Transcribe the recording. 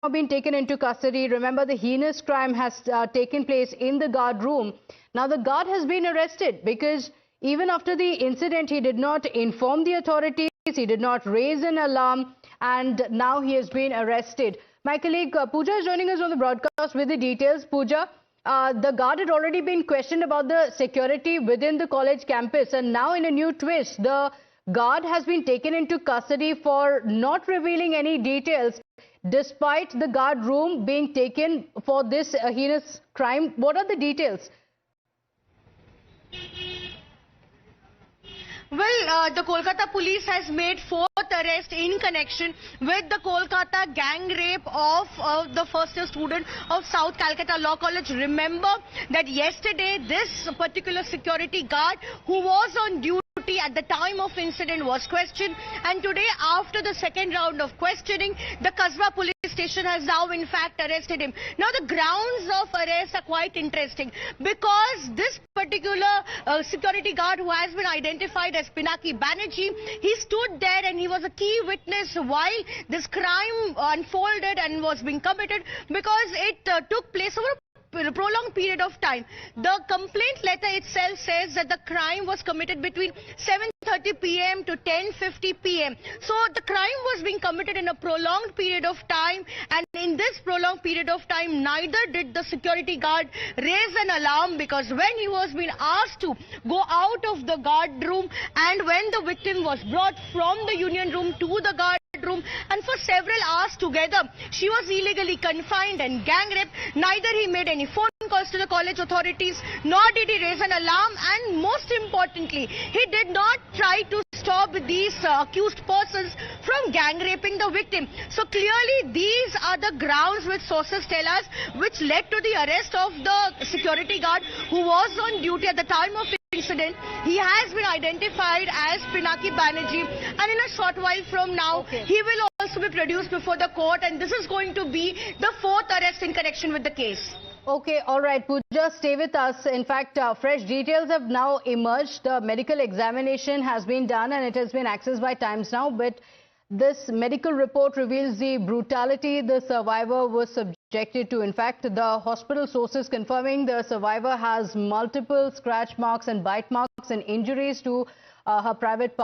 been taken into custody. Remember, the heinous crime has taken place in the guard room. Now, the guard has been arrested because even after the incident, he did not inform the authorities, he did not raise an alarm, and now he has been arrested. My colleague Pooja is joining us on the broadcast with the details. Pooja, the guard had already been questioned about the security within the college campus, and now in a new twist, the guard has been taken into custody for not revealing any details, despite the guard room being taken for this heinous crime. What are the details? Well, the Kolkata police has made fourth arrest in connection with the Kolkata gang rape of the first year student of South Calcutta Law College. Remember that yesterday this particular security guard who was on duty at the time of incident was questioned, and today after the second round of questioning, the Kasba police station has now in fact arrested him. Now the grounds of arrest are quite interesting because this particular security guard who has been identified as Pinaki Banerjee, he stood there and he was a key witness while this crime unfolded and was being committed because it took place over a prolonged period of time. The complaint letter itself says that the crime was committed between 7:30 p.m. to 10:50 p.m. So the crime was being committed in a prolonged period of time, and in this prolonged period of time, neither did the security guard raise an alarm, because when he was being asked to go out of the guard room and when the victim was brought from the union room to the guard room, and for several hours together she was illegally confined and gang raped, neither he made any phone calls to the college authorities nor did he raise an alarm, and most importantly he did not try to stop these accused persons from gang raping the victim. So clearly these are the grounds which sources tell us which led to the arrest of the security guard who was on duty at the time of incident. He has been identified as Pinaki Banerjee, and in a short while from now he will also be produced before the court, and this is going to be the fourth arrest in connection with the case. Okay, all right, Pooja, stay with us. In fact, fresh details have now emerged. The medical examination has been done and it has been accessed by Times Now, but this medical report reveals the brutality the survivor was subjected to. In fact, the hospital sources confirming the survivor has multiple scratch marks and bite marks and injuries to her private part.